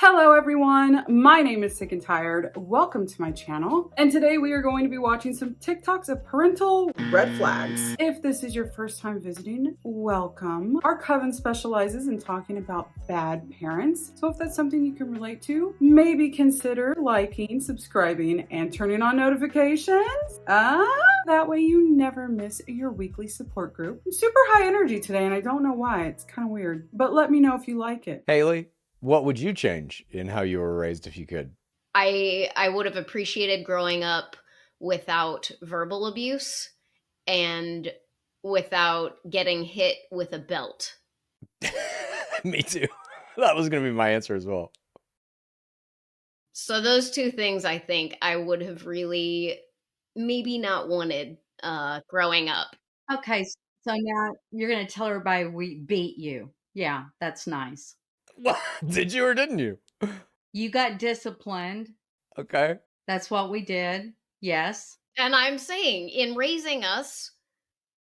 Hello everyone, my name is Sick and Tired. Welcome to my channel. And today we are going to be watching some TikToks of parental red flags. If this is your first time visiting, welcome. Our coven specializes in talking about bad parents. So if that's something you can relate to, maybe consider liking, subscribing, and turning on notifications. That way you never miss your weekly support group. I'm super high energy today and I don't know why. It's kind of weird, but let me know if you like it. Haley, what would you change in how you were raised if you could? I would have appreciated growing up without verbal abuse and without getting hit with a belt. Me too. That was going to be my answer as well. So those two things I think I would have really maybe not wanted growing up. Okay, so now you're going to tell everybody we beat you. Yeah, that's nice. What? Did you or didn't you? You got disciplined. Okay. That's what we did. Yes. And I'm saying in raising us,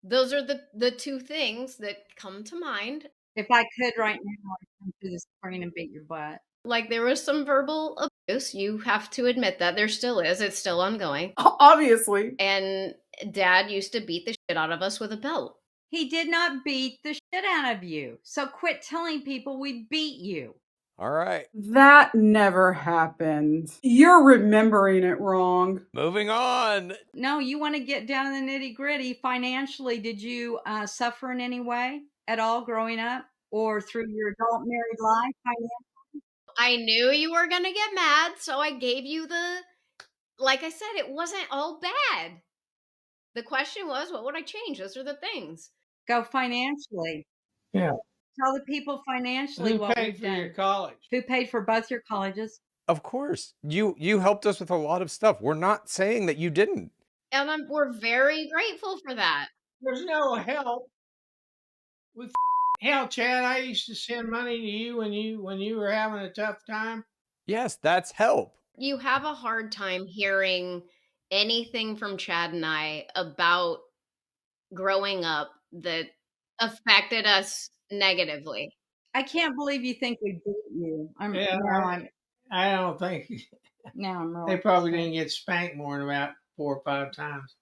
those are the two things that come to mind. If I could right now, I'd come through the screen and beat your butt. Like there was some verbal abuse. You have to admit that there still is. It's still ongoing. Obviously. And Dad used to beat the shit out of us with a belt. He did not beat the shit out of you. So quit telling people we beat you. All right. That never happened. You're remembering it wrong. Moving on. No, you want to get down in the nitty gritty. Financially, did you suffer in any way at all growing up or through your adult married life? I knew you were going to get mad, so I gave you like I said, it wasn't all bad. The question was, what would I change? Those are the things. Go financially. Yeah. Tell the people financially Who what paid we've for done. your college? Who paid for both your colleges? Of course. You helped us with a lot of stuff. We're not saying that you didn't. And we're very grateful for that. There's no help with hell, Chad. I used to send money to you when you were having a tough time. Yes, that's help. You have a hard time hearing anything from Chad and I about growing up that affected us negatively. I can't believe you think we beat you. I don't think Now I'm really they probably didn't get spanked more than about 4 or 5 times.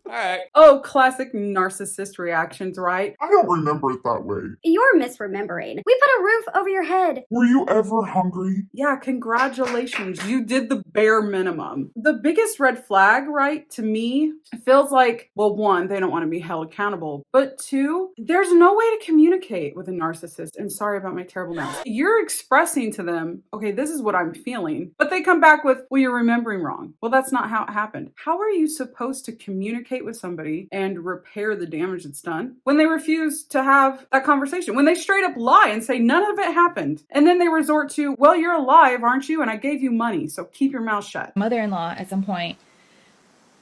All right. Oh, classic narcissist reactions, right? I don't remember it that way. You're misremembering. We put a roof over your head. Were you ever hungry? Yeah, congratulations. You did the bare minimum. The biggest red flag, right, to me, feels like, well, one, they don't want to be held accountable. But two, there's no way to communicate with a narcissist. And sorry about my terrible mouth. You're expressing to them, okay, this is what I'm feeling. But they come back with, well, you're remembering wrong. Well, that's not how it happened. How are you supposed to communicate with somebody and repair the damage that's done when they refuse to have that conversation, when they straight up lie and say none of it happened, and then they resort to, well, you're alive, aren't you, and I gave you money, so keep your mouth shut. Mother-in-law at some point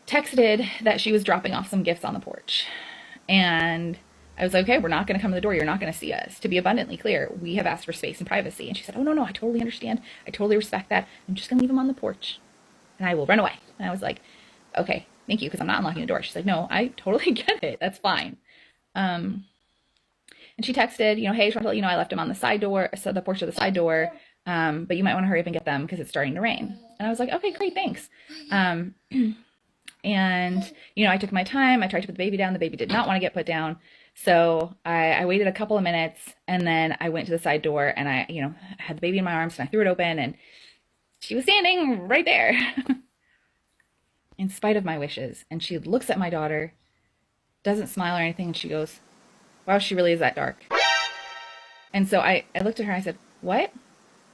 texted that she was dropping off some gifts on the porch, and I was like, okay, we're not going to come to the door, you're not going to see us. To be abundantly clear, we have asked for space and privacy. And she said, oh no, I totally understand, I totally respect that, I'm just gonna leave them on the porch and I will run away. And I was like, okay, thank you, because I'm not unlocking the door. She's like, no, I totally get it. That's fine. And she texted, hey, just want to let you know I left him on the side door, so the porch of the side door, but you might want to hurry up and get them because it's starting to rain. And I was like, okay, great, thanks. And, I took my time. I tried to put the baby down. The baby did not want to get put down. So I waited a couple of minutes, and then I went to the side door, and I, had the baby in my arms, and I threw it open, and she was standing right there. In spite of my wishes. And she looks at my daughter, doesn't smile or anything, and she goes, wow, she really is that dark. And so I looked at her and I said, what?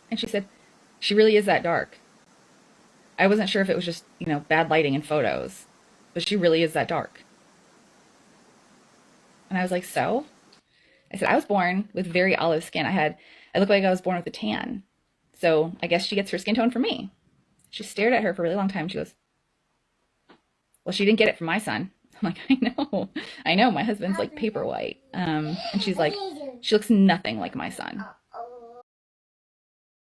And she said, she really is that dark. I wasn't sure if it was just, bad lighting in photos, but she really is that dark. And I was like, so? I said, I was born with very olive skin. I looked like I was born with a tan. So I guess she gets her skin tone from me. She stared at her for a really long time. She goes, well, she didn't get it from my son. I'm like, I know. My husband's like paper white. And she's like, she looks nothing like my son.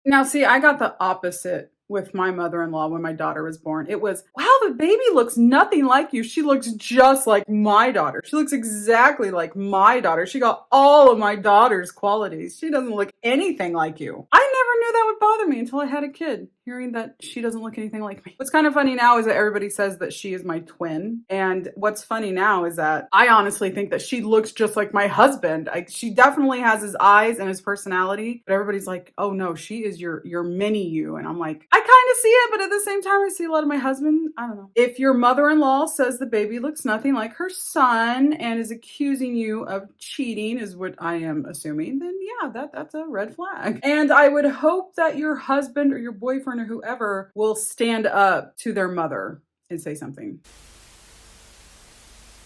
Now, see, I got the opposite with my mother-in-law when my daughter was born. It was, wow, the baby looks nothing like you. She looks just like my daughter. She looks exactly like my daughter. She got all of my daughter's qualities. She doesn't look anything like you. I never knew that would bother me until I had a kid, hearing that she doesn't look anything like me. What's kind of funny now is that everybody says that she is my twin. And what's funny now is that I honestly think that she looks just like my husband. She definitely has his eyes and his personality, but everybody's like, oh no, she is your mini you. And I'm like, I kind of see it, but at the same time, I see a lot of my husband. I don't know. If your mother-in-law says the baby looks nothing like her son and is accusing you of cheating, is what I am assuming, then yeah, that's a red flag. And I would hope that your husband or your boyfriend or whoever will stand up to their mother and say something.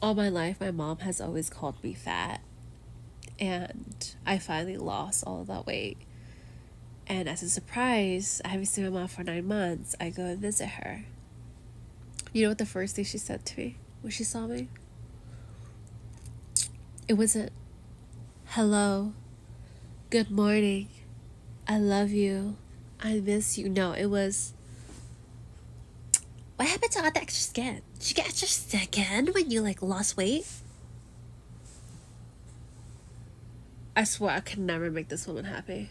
All my life, my mom has always called me fat. And I finally lost all of that weight. And as a surprise, I haven't seen my mom for 9 months. I go and visit her. You know what the first thing she said to me when she saw me? It wasn't, hello, good morning, I love you, I miss you. No, it was, what happened to all the extra skin? Did you get extra skin when you lost weight? I swear I could never make this woman happy.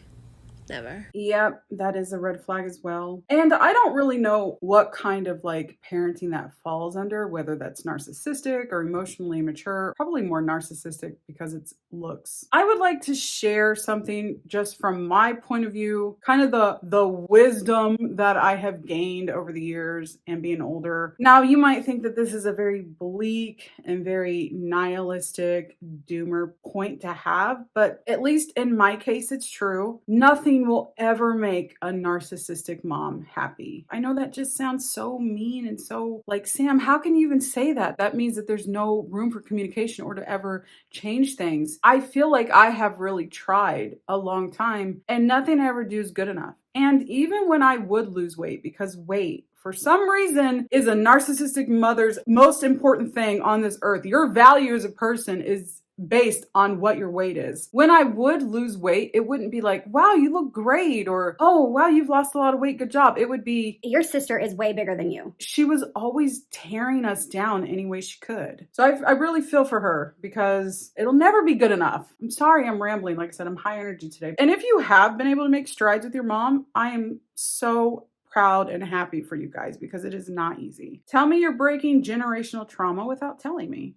Never. Yep, that is a red flag as well. And I don't really know what kind of parenting that falls under, whether that's narcissistic or emotionally immature. Probably more narcissistic because it's looks. I would like to share something just from my point of view, kind of the wisdom that I have gained over the years and being older. Now, you might think that this is a very bleak and very nihilistic doomer point to have, but at least in my case, it's true. Nothing will ever make a narcissistic mom happy. I know that just sounds so mean and so Sam, how can you even say that? That means that there's no room for communication or to ever change things. I feel like I have really tried a long time and nothing I ever do is good enough. And even when I would lose weight, because weight, for some reason, is a narcissistic mother's most important thing on this earth. Your value as a person is based on what your weight is. When I would lose weight, it wouldn't be like, wow, you look great, or, oh, wow, you've lost a lot of weight, good job. It would be, Your sister is way bigger than you. she was always tearing us down any way she could. So I really feel for her because it'll never be good enough. I'm sorry I'm rambling. Like I said, I'm high energy today. And if you have been able to make strides with your mom, I am so proud and happy for you guys because it is not easy. Tell me you're breaking generational trauma without telling me.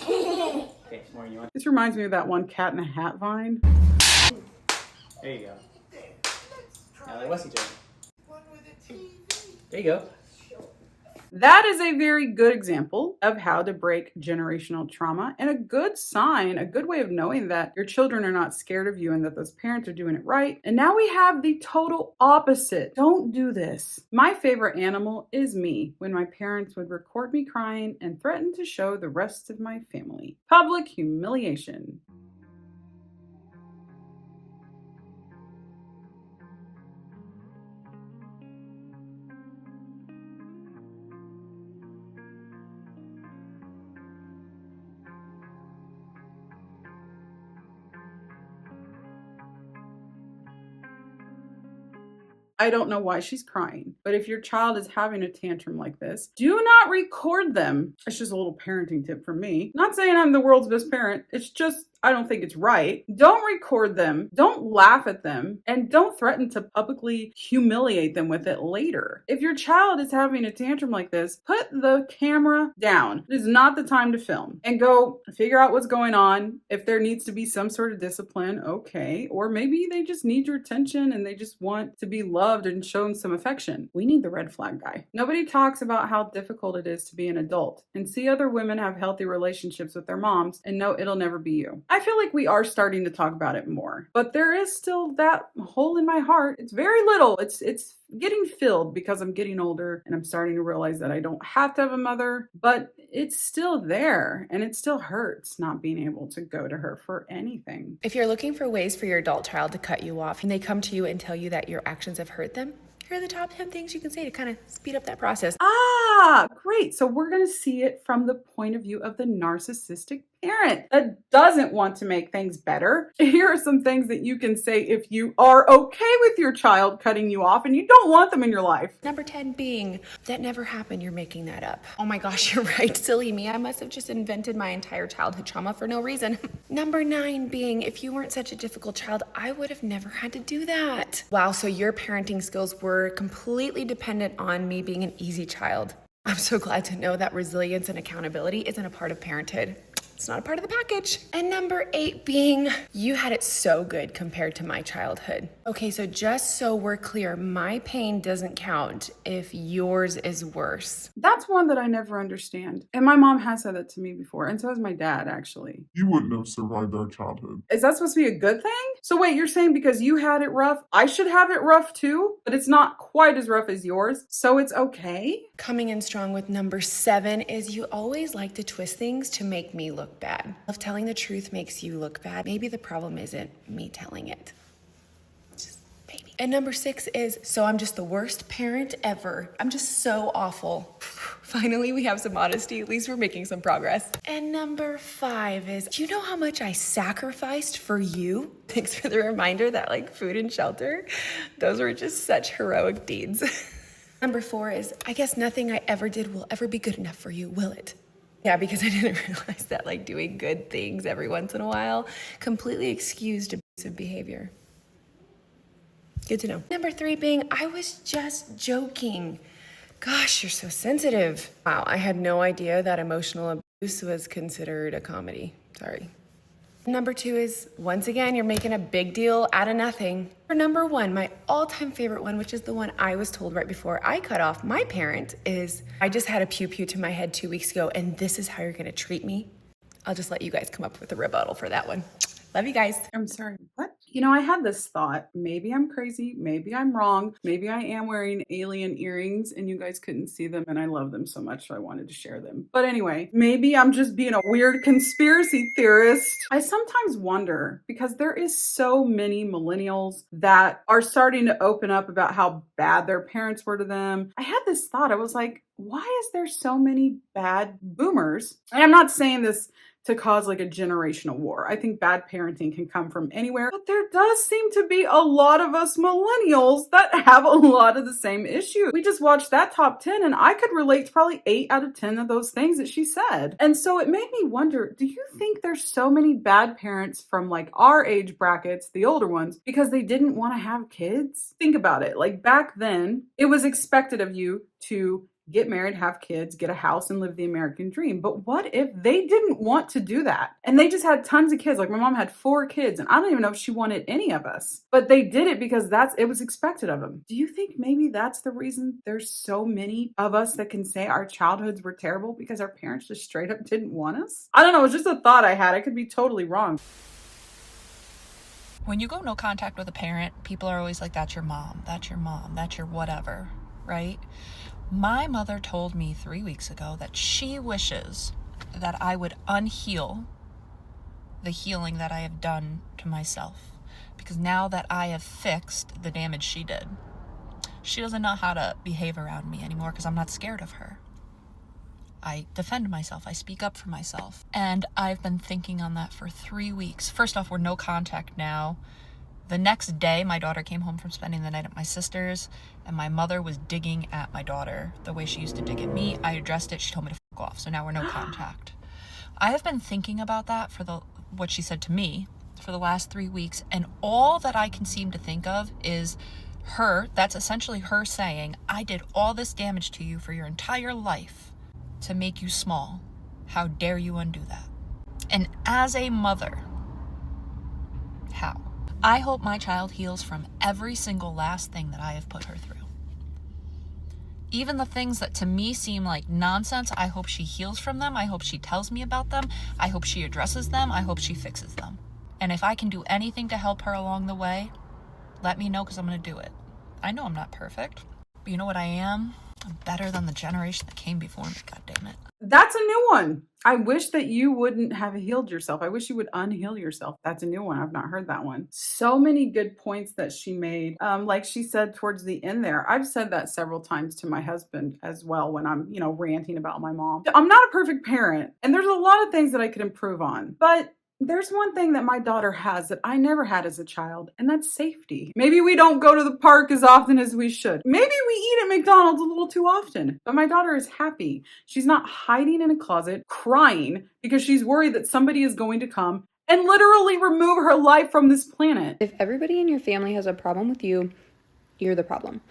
Okay, more you want? This reminds me of that one Cat in a Hat vine. There you go. Now what's he doing? There you go. That is a very good example of how to break generational trauma and a good sign, a good way of knowing that your children are not scared of you and that those parents are doing it right. And now we have the total opposite. Don't do this. My favorite animal is me, when my parents would record me crying and threaten to show the rest of my family. Public humiliation. I don't know why she's crying, but if your child is having a tantrum like this, do not record them. It's just a little parenting tip from me. Not saying I'm the world's best parent. It's just, I don't think it's right. Don't record them. Don't laugh at them. And don't threaten to publicly humiliate them with it later. If your child is having a tantrum like this, put the camera down. It is not the time to film. And go figure out what's going on. If there needs to be some sort of discipline, okay. Or maybe they just need your attention and they just want to be loved and shown some affection. We need the red flag guy. Nobody talks about how difficult it is to be an adult and see other women have healthy relationships with their moms and know it'll never be you. I feel like we are starting to talk about it more, but there is still that hole in my heart. It's very little. It's getting filled because I'm getting older and I'm starting to realize that I don't have to have a mother, but it's still there and it still hurts not being able to go to her for anything. If you're looking for ways for your adult child to cut you off and they come to you and tell you that your actions have hurt them, here are the top 10 things you can say to kind of speed up that process. Ah, great. So we're going to see it from the point of view of the narcissistic parent that doesn't want to make things better, here are some things that you can say if you are okay with your child cutting you off and you don't want them in your life. Number 10 being, that never happened, you're making that up. Oh my gosh, you're right, silly me. I must have just invented my entire childhood trauma for no reason. Number 9 being, if you weren't such a difficult child, I would have never had to do that. Wow, so your parenting skills were completely dependent on me being an easy child. I'm so glad to know that resilience and accountability isn't a part of parenthood. It's not a part of the package. And number 8 being, you had it so good compared to my childhood. Okay, so just so we're clear, my pain doesn't count if yours is worse. That's one that I never understand. And my mom has said that to me before, and so has my dad, actually. You wouldn't have survived our childhood. Is that supposed to be a good thing? So wait, you're saying because you had it rough, I should have it rough too? But it's not quite as rough as yours, so it's okay? Coming in strong with number 7 is you always like to twist things to make me look bad. If telling the truth makes you look bad, maybe the problem isn't me telling it. Just maybe. And number 6 is, so I'm just the worst parent ever. I'm just so awful. Finally, we have some honesty. At least we're making some progress. And number 5 is, do you know how much I sacrificed for you? Thanks for the reminder that like food and shelter, those were just such heroic deeds. Number 4 is, I guess nothing I ever did will ever be good enough for you, will it? Yeah, because I didn't realize that like doing good things every once in a while completely excused abusive behavior. Good to know. Number 3 being, I was just joking. Gosh, you're so sensitive. Wow, I had no idea that emotional abuse was considered a comedy. Sorry. Number 2 is, once again, you're making a big deal out of nothing. For number 1, my all-time favorite one, which is the one I was told right before I cut off my parent, is, I just had a pew-pew to my head 2 weeks ago, and this is how you're gonna treat me? I'll just let you guys come up with a rebuttal for that one. Love you guys. I'm sorry, what? You know, I had this thought, maybe I'm crazy, maybe I'm wrong, maybe I am wearing alien earrings and you guys couldn't see them and I love them so much so I wanted to share them. But anyway, maybe I'm just being a weird conspiracy theorist. I sometimes wonder, because there is so many millennials that are starting to open up about how bad their parents were to them. I had this thought, I was like, why is there so many bad boomers? And I'm not saying this to cause like a generational war. I think bad parenting can come from anywhere, but there does seem to be a lot of us millennials that have a lot of the same issues. We just watched that top 10 and I could relate to probably 8 out of 10 of those things that she said. And so it made me wonder, do you think there's so many bad parents from like our age brackets, the older ones, because they didn't want to have kids? Think about it. Like back then, it was expected of you to get married, have kids, get a house, and live the American dream. But what if they didn't want to do that? And they just had tons of kids. Like my mom had 4 kids, and I don't even know if she wanted any of us. But they did it because it was expected of them. Do you think maybe that's the reason there's so many of us that can say our childhoods were terrible because our parents just straight up didn't want us? I don't know. It's just a thought I had. I could be totally wrong. When you go no contact with a parent, people are always like, that's your mom, that's your mom, that's your whatever, right? My mother told me 3 weeks ago that she wishes that I would unheal the healing that I have done to myself. Because now that I have fixed the damage she did, she doesn't know how to behave around me anymore because I'm not scared of her. I defend myself. I speak up for myself. And I've been thinking on that for 3 weeks. First off, we're no contact now. The next day, my daughter came home from spending the night at my sister's, and my mother was digging at my daughter the way she used to dig at me. I addressed it. She told me to fuck off. So now we're no contact. I have been thinking about that what she said to me for the last 3 weeks, and all that I can seem to think of is that's essentially her saying, I did all this damage to you for your entire life to make you small. How dare you undo that? And as a mother, how? I hope my child heals from every single last thing that I have put her through. Even the things that to me seem like nonsense, I hope she heals from them. I hope she tells me about them. I hope she addresses them. I hope she fixes them. And if I can do anything to help her along the way, let me know because I'm going to do it. I know I'm not perfect, but you know what I am? I'm better than the generation that came before me, God damn it. That's a new one. I wish that you wouldn't have healed yourself. I wish you would unheal yourself. That's a new one. I've not heard that one. So many good points that she made. Like she said towards the end there, I've said that several times to my husband as well when I'm, ranting about my mom. I'm not a perfect parent, and there's a lot of things that I could improve on, but there's one thing that my daughter has that I never had as a child, and that's safety. Maybe we don't go to the park as often as we should. Maybe we eat at McDonald's a little too often, but my daughter is happy. She's not hiding in a closet, crying because she's worried that somebody is going to come and literally remove her life from this planet. If everybody in your family has a problem with you, you're the problem.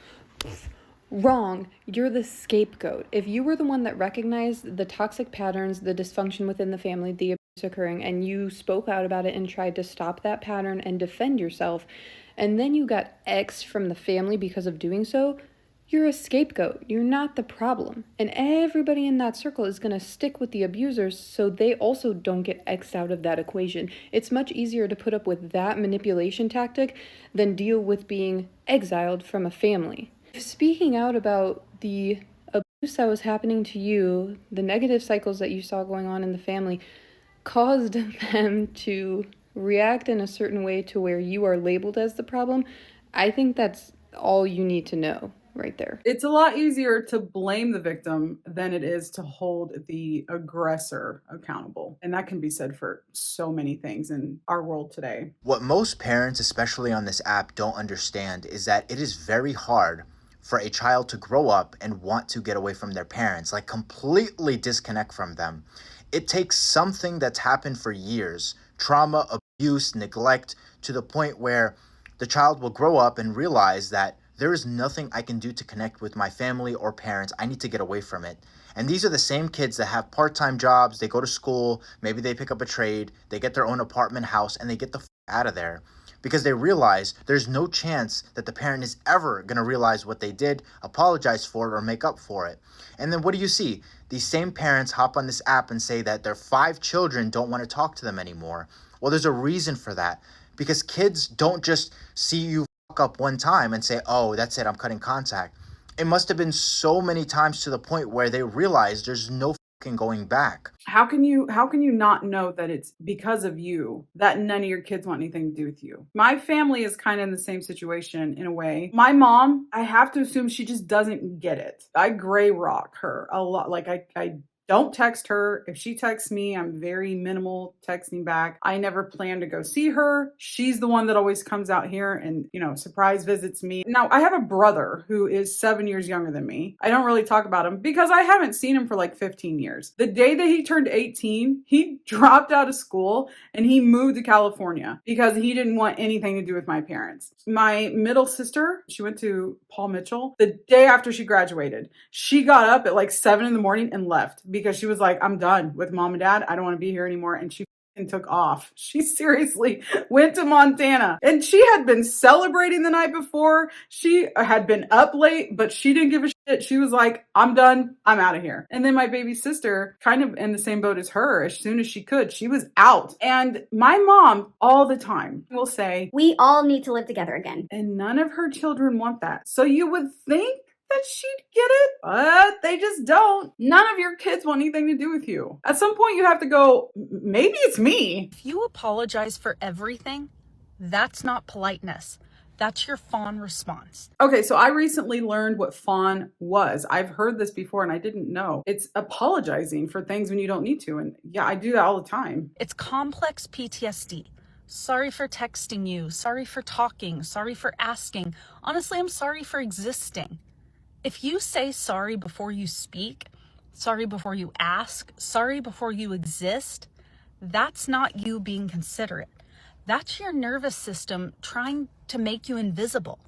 Wrong. You're the scapegoat. If you were the one that recognized the toxic patterns, the dysfunction within the family, the abuse occurring, and you spoke out about it and tried to stop that pattern and defend yourself, and then you got X'd from the family because of doing so, you're a scapegoat. You're not the problem. And everybody in that circle is going to stick with the abusers so they also don't get X'd out of that equation. It's much easier to put up with that manipulation tactic than deal with being exiled from a family. Speaking out about the abuse that was happening to you, the negative cycles that you saw going on in the family, caused them to react in a certain way to where you are labeled as the problem. I think that's all you need to know right there. It's a lot easier to blame the victim than it is to hold the aggressor accountable. And that can be said for so many things in our world today. What most parents, especially on this app, don't understand is that it is very hard for a child to grow up and want to get away from their parents, like completely disconnect from them. It takes something that's happened for years, trauma, abuse, neglect, to the point where the child will grow up and realize that there is nothing I can do to connect with my family or parents. I need to get away from it. And these are the same kids that have part-time jobs, they go to school, maybe they pick up a trade, they get their own apartment, house, and they get the out of there. Because they realize there's no chance that the parent is ever going to realize what they did, apologize for it, or make up for it. And then what do you see? These same parents hop on this app and say that their 5 children don't want to talk to them anymore. Well, there's a reason for that. Because kids don't just see you fuck up one time and say, oh, that's it, I'm cutting contact. It must have been so many times to the point where they realize there's no going back. How can you not know that it's because of you that none of your kids want anything to do with you? My family is kind of in the same situation in a way. My mom, I have to assume she just doesn't get it. I gray rock her a lot. Like I don't text her. If she texts me, I'm very minimal texting back. I never plan to go see her. She's the one that always comes out here and, surprise visits me. Now, I have a brother who is 7 years younger than me. I don't really talk about him because I haven't seen him for like 15 years. The day that he turned 18, he dropped out of school and he moved to California because he didn't want anything to do with my parents. My middle sister, she went to Paul Mitchell. The day after she graduated, she got up at like 7 a.m. and left because she was like, I'm done with mom and dad. I don't want to be here anymore. And she took off. She seriously went to Montana, and she had been celebrating the night before. She had been up late, but she didn't give a shit. She was like, I'm done. I'm out of here. And then my baby sister, kind of in the same boat as her, as soon as she could, she was out. And my mom all the time will say, we all need to live together again. And none of her children want that. So you would think that she'd get it, but they just don't. None of your kids want anything to do with you. At some point you have to go, maybe it's me. If you apologize for everything, that's not politeness. That's your fawn response. Okay, so I recently learned what fawn was. I've heard this before and I didn't know. It's apologizing for things when you don't need to. And yeah, I do that all the time. It's complex PTSD. Sorry for texting you. Sorry for talking. Sorry for asking. Honestly, I'm sorry for existing. If you say sorry before you speak, sorry before you ask, sorry before you exist, that's not you being considerate. That's your nervous system trying to make you invisible.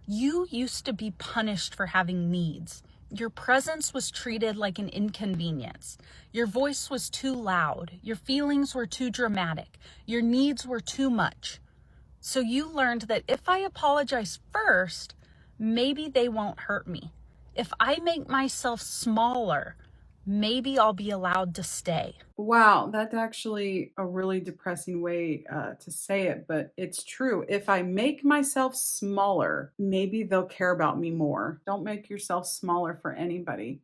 You used to be punished for having needs. Your presence was treated like an inconvenience. Your voice was too loud. Your feelings were too dramatic. Your needs were too much. So you learned that if I apologize first, maybe they won't hurt me. If I make myself smaller, maybe I'll be allowed to stay. Wow, that's actually a really depressing way to say it, but it's true. If I make myself smaller, maybe they'll care about me more. Don't make yourself smaller for anybody.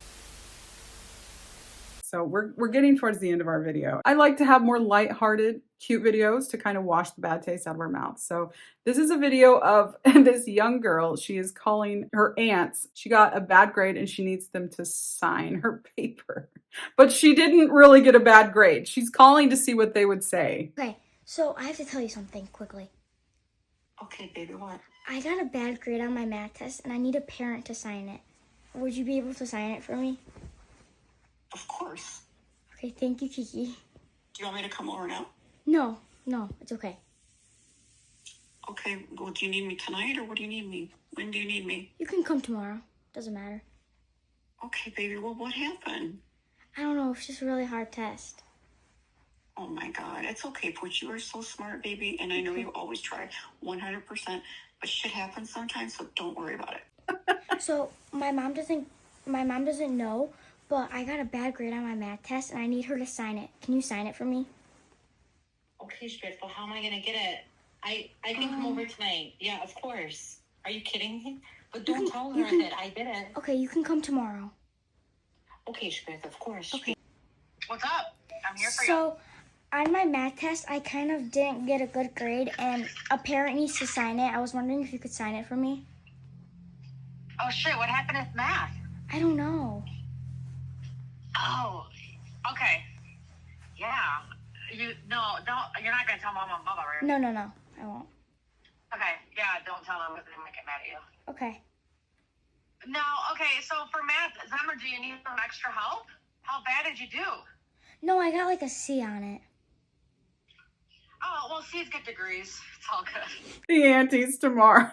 So we're getting towards the end of our video. I like to have more lighthearted, cute videos to kind of wash the bad taste out of our mouth. So this is a video of this young girl. She is calling her aunts. She got a bad grade and she needs them to sign her paper. But she didn't really get a bad grade. She's calling to see what they would say. Okay, so I have to tell you something quickly. Okay, baby, what? I got a bad grade on my math test and I need a parent to sign it. Would you be able to sign it for me? Of course. Okay, thank you, Kiki. Do you want me to come over now? No, it's okay. Okay, well, do you need me tonight or what do you need me? When do you need me? You can come tomorrow. Doesn't matter. Okay, baby, well, what happened? I don't know, it's just a really hard test. Oh my God, it's okay, Pooch. You are so smart, baby, and I know you always try 100%, but shit happens sometimes, so don't worry about it. So my mom doesn't know, but I got a bad grade on my math test and I need her to sign it. Can you sign it for me? Okay, Spitz, well, how am I gonna get it? I can come over tonight. Yeah, of course. Are you kidding me? But don't tell her that I did it. Okay, you can come tomorrow. Okay, Spitz, of course. Okay. What's up? I'm here for you. So on my math test, I kind of didn't get a good grade and a parent needs to sign it. I was wondering if you could sign it for me. Oh shit, what happened with math? I don't know. Oh, okay. Yeah. You're not gonna tell Mama and Bubba, right? No, I won't. Okay, yeah, don't tell them because they might get mad at you. Okay. No, okay, so for math, Zemmer, do you need some extra help? How bad did you do? No, I got like a C on it. Oh, well, C's get degrees. It's all good. The aunties tomorrow.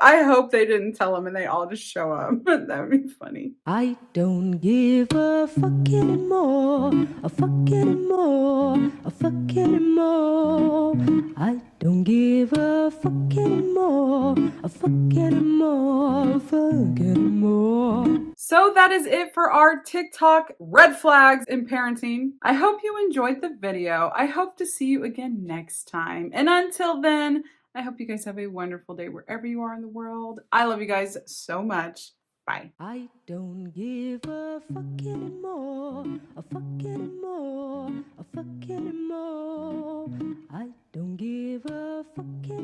I hope they didn't tell them and they all just show up. That would be funny. I don't give a fuck anymore. A fuck anymore. A fuck anymore. I don't give a fuck anymore. A fuck anymore. A fuck anymore. So that is it for our TikTok red flags in parenting. I hope you enjoyed the video. I hope to see you again next time. And until then, I hope you guys have a wonderful day wherever you are in the world. I love you guys so much. Bye. I don't give a fuck anymore. A fuck anymore. A fuck anymore. I don't give a fuck anymore.